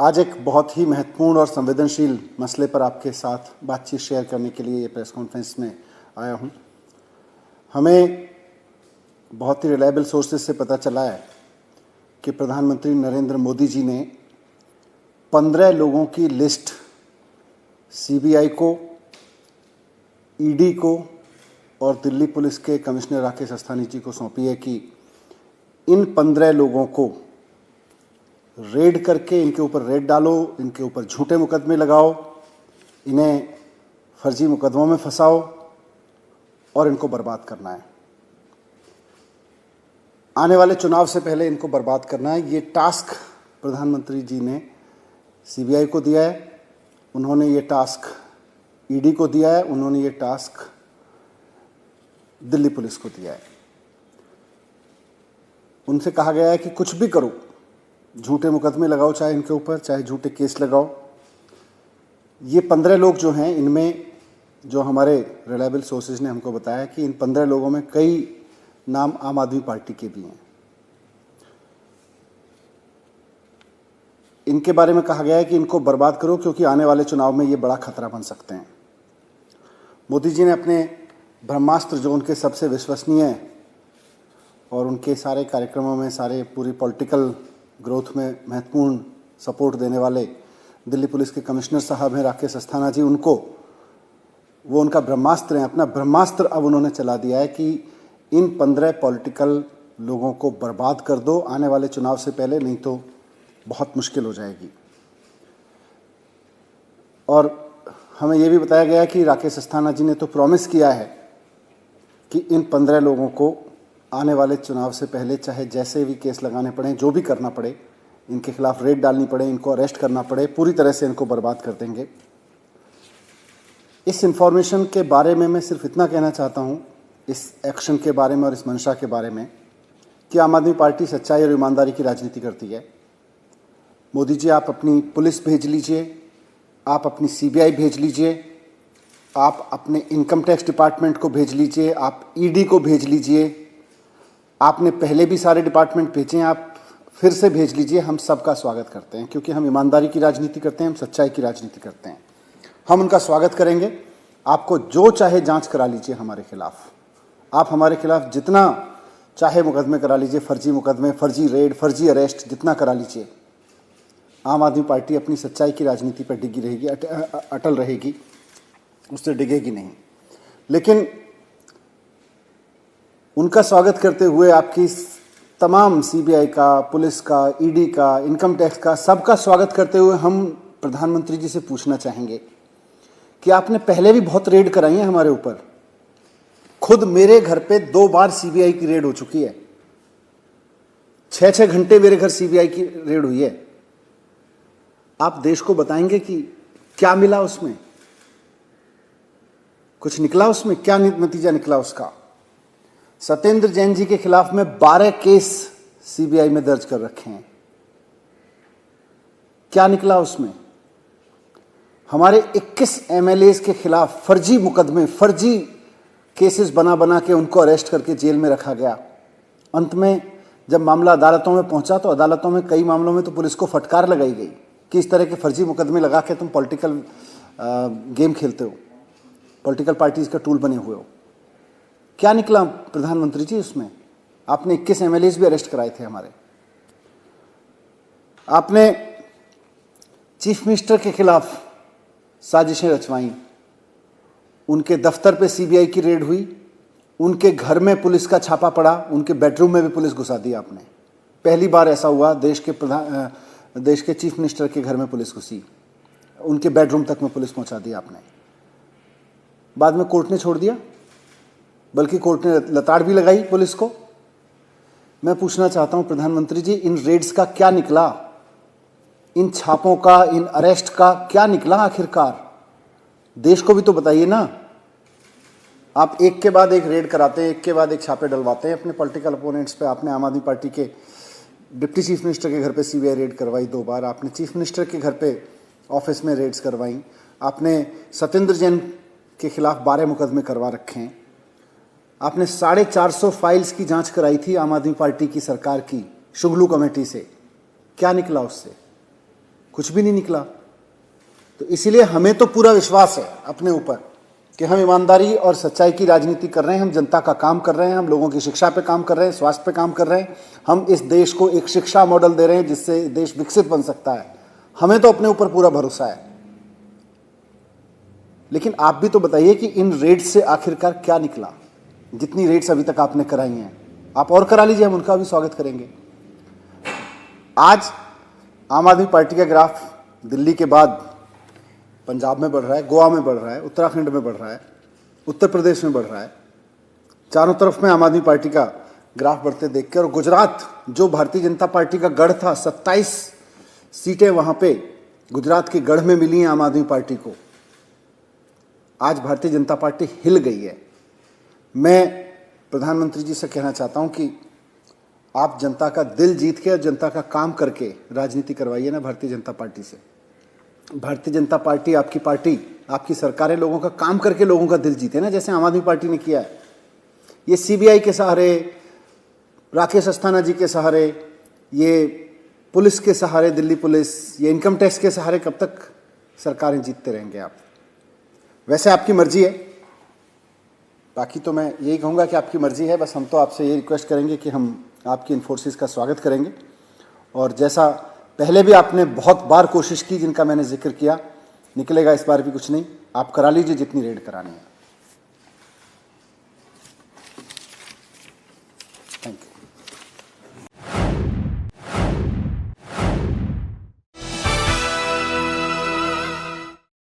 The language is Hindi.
आज एक बहुत ही महत्वपूर्ण और संवेदनशील मसले पर आपके साथ बातचीत शेयर करने के लिए ये प्रेस कॉन्फ्रेंस में आया हूँ। हमें बहुत ही रिलायबल सोर्सेज से पता चला है कि प्रधानमंत्री नरेंद्र मोदी जी ने 15 लोगों की लिस्ट सीबीआई को, ईडी को और दिल्ली पुलिस के कमिश्नर राकेश अस्थाना जी को सौंपी है कि इन 15 लोगों को रेड करके इनके ऊपर रेड डालो, इनके ऊपर झूठे मुकदमे लगाओ, इन्हें फर्जी मुकदमों में फंसाओ और इनको बर्बाद करना है। आने वाले चुनाव से पहले इनको बर्बाद करना है। ये टास्क प्रधानमंत्री जी ने सीबीआई को दिया है, उन्होंने ये टास्क ईडी को दिया है, उन्होंने ये टास्क दिल्ली पुलिस को दिया है। उनसे कहा गया है कि कुछ भी करो, झूठे मुकदमे लगाओ, चाहे इनके ऊपर, चाहे झूठे केस लगाओ। ये 15 लोग जो हैं, इनमें जो हमारे रिलायबल सोर्सेज ने हमको बताया कि इन 15 लोगों में कई नाम आम आदमी पार्टी के भी हैं। इनके बारे में कहा गया है कि इनको बर्बाद करो क्योंकि आने वाले चुनाव में ये बड़ा खतरा बन सकते हैं। मोदी जी ने अपने ब्रह्मास्त्र, जो उनके सबसे विश्वसनीय और उनके सारे कार्यक्रमों में, सारे पूरी पॉलिटिकल ग्रोथ में महत्वपूर्ण सपोर्ट देने वाले दिल्ली पुलिस के कमिश्नर साहब हैं राकेश अस्थाना जी, वो उनका ब्रह्मास्त्र है। अपना ब्रह्मास्त्र अब उन्होंने चला दिया है कि इन 15 पॉलिटिकल लोगों को बर्बाद कर दो आने वाले चुनाव से पहले, नहीं तो बहुत मुश्किल हो जाएगी। और हमें यह भी बताया गया कि राकेश अस्थाना जी ने तो प्रॉमिस किया है कि इन 15 लोगों को आने वाले चुनाव से पहले चाहे जैसे भी केस लगाने पड़े, जो भी करना पड़े, इनके खिलाफ रेड डालनी पड़े, इनको अरेस्ट करना पड़े, पूरी तरह से इनको बर्बाद कर देंगे। इस इंफॉर्मेशन के बारे में मैं सिर्फ इतना कहना चाहता हूँ, इस एक्शन के बारे में और इस मंशा के बारे में, कि आम आदमी पार्टी सच्चाई और ईमानदारी की राजनीति करती है। मोदी जी, आप अपनी पुलिस भेज लीजिए, आप अपनी सीबीआई भेज लीजिए, आप अपने इनकम टैक्स डिपार्टमेंट को भेज लीजिए, आप ईडी को भेज लीजिए, आपने पहले भी सारे डिपार्टमेंट भेजे हैं, आप फिर से भेज लीजिए। हम सबका स्वागत करते हैं क्योंकि हम ईमानदारी की राजनीति करते हैं, हम सच्चाई की राजनीति करते हैं। हम उनका स्वागत करेंगे। आपको जो चाहे जांच करा लीजिए हमारे खिलाफ, आप हमारे खिलाफ जितना चाहे मुकदमे करा लीजिए, फर्जी मुकदमे, फर्जी रेड, फर्जी अरेस्ट, जितना करा लीजिए। आम आदमी पार्टी अपनी सच्चाई की राजनीति पर डिगी रहेगी, अटल रहेगी, उससे डिगेगी नहीं। लेकिन उनका स्वागत करते हुए आपकी तमाम सीबीआई का, पुलिस का, ईडी का, इनकम टैक्स का, सबका स्वागत करते हुए हम प्रधानमंत्री जी से पूछना चाहेंगे कि आपने पहले भी बहुत रेड कराई है हमारे ऊपर। खुद मेरे घर पे 2 बार सीबीआई की रेड हो चुकी है, 6-6 घंटे मेरे घर सीबीआई की रेड हुई है। आप देश को बताएंगे कि क्या मिला उसमें, कुछ निकला उसमें, क्या नतीजा निकला उसका। सत्येंद्र जैन जी के खिलाफ में 12 केस सीबीआई में दर्ज कर रखे हैं, क्या निकला उसमें। हमारे 21 एमएलएज के खिलाफ फर्जी मुकदमे, फर्जी केसेस बना बना के उनको अरेस्ट करके जेल में रखा गया। अंत में जब मामला अदालतों में पहुंचा तो अदालतों में कई मामलों में तो पुलिस को फटकार लगाई गई कि इस तरह के फर्जी मुकदमे लगा के तुम पॉलिटिकल गेम खेलते हो, पॉलिटिकल पार्टीज का टूल बने हुए हो। क्या निकला प्रधानमंत्री जी उसमें? आपने 21 एमएलएज भी अरेस्ट कराए थे हमारे। आपने चीफ मिनिस्टर के खिलाफ साजिशें रचवाई, उनके दफ्तर पे सीबीआई की रेड हुई, उनके घर में पुलिस का छापा पड़ा, उनके बेडरूम में भी पुलिस घुसा दी आपने। पहली बार ऐसा हुआ, देश के चीफ मिनिस्टर के घर में पुलिस घुसी, उनके बेडरूम तक में पुलिस पहुंचा दी आपने। बाद में कोर्ट ने छोड़ दिया, बल्कि कोर्ट ने लताड़ भी लगाई पुलिस को। मैं पूछना चाहता हूं प्रधानमंत्री जी, इन रेड्स का क्या निकला, इन छापों का, इन अरेस्ट का क्या निकला आखिरकार? देश को भी तो बताइए ना। आप एक के बाद एक रेड कराते हैं, एक के बाद एक छापे डलवाते हैं अपने पॉलिटिकल अपोनेंट्स पे। आपने आम आदमी पार्टी के डिप्टी चीफ मिनिस्टर के घर पे सीबीआई रेड करवाई 2 बार, आपने चीफ मिनिस्टर के घर पे ऑफिस में रेड्स करवाई, आपने सत्येंद्र जैन के खिलाफ 12 मुकदमे करवा रखे हैं, आपने 450 फाइल्स की जांच कराई थी आम आदमी पार्टी की सरकार की शुगलू कमेटी से। क्या निकला उससे? कुछ भी नहीं निकला। तो इसीलिए हमें तो पूरा विश्वास है अपने ऊपर कि हम ईमानदारी और सच्चाई की राजनीति कर रहे हैं, हम जनता का काम कर रहे हैं, हम लोगों की शिक्षा पे काम कर रहे हैं, स्वास्थ्य पे काम कर रहे हैं, हम इस देश को एक शिक्षा मॉडल दे रहे हैं जिससे देश विकसित बन सकता है। हमें तो अपने ऊपर पूरा भरोसा है। लेकिन आप भी तो बताइए कि इन रेड्स से आखिरकार क्या निकला। जितनी रेड्स अभी तक आपने कराई हैं, आप और करा लीजिए, हम उनका भी स्वागत करेंगे। आज आम आदमी पार्टी का ग्राफ दिल्ली के बाद पंजाब में बढ़ रहा है, गोवा में बढ़ रहा है, उत्तराखंड में बढ़ रहा है, उत्तर प्रदेश में बढ़ रहा है। चारों तरफ में आम आदमी पार्टी का ग्राफ बढ़ते देख के, और गुजरात जो भारतीय जनता पार्टी का गढ़ था, 27 सीटें वहां पे गुजरात के गढ़ में मिली हैं आम आदमी पार्टी को। आज भारतीय जनता पार्टी हिल गई है। मैं प्रधानमंत्री जी से कहना चाहता हूं कि आप जनता का दिल जीत के और जनता का काम करके राजनीति करवाइए ना भारतीय जनता पार्टी से। भारतीय जनता पार्टी, आपकी सरकारें लोगों का काम करके लोगों का दिल जीते ना, जैसे आम आदमी पार्टी ने किया है। ये सीबीआई के सहारे, राकेश अस्थाना जी के सहारे, ये पुलिस के सहारे, दिल्ली पुलिस, ये इनकम टैक्स के सहारे कब तक सरकारें जीतते रहेंगे आप? वैसे आपकी मर्जी है, बाकी तो मैं यही कहूँगा कि आपकी मर्जी है। बस हम तो आपसे ये रिक्वेस्ट करेंगे कि हम आपकी इन फोर्सेस का स्वागत करेंगे, और जैसा पहले भी आपने बहुत बार कोशिश की जिनका मैंने जिक्र किया, निकलेगा इस बार भी कुछ नहीं, आप करा लीजिए जितनी रेड करानी है।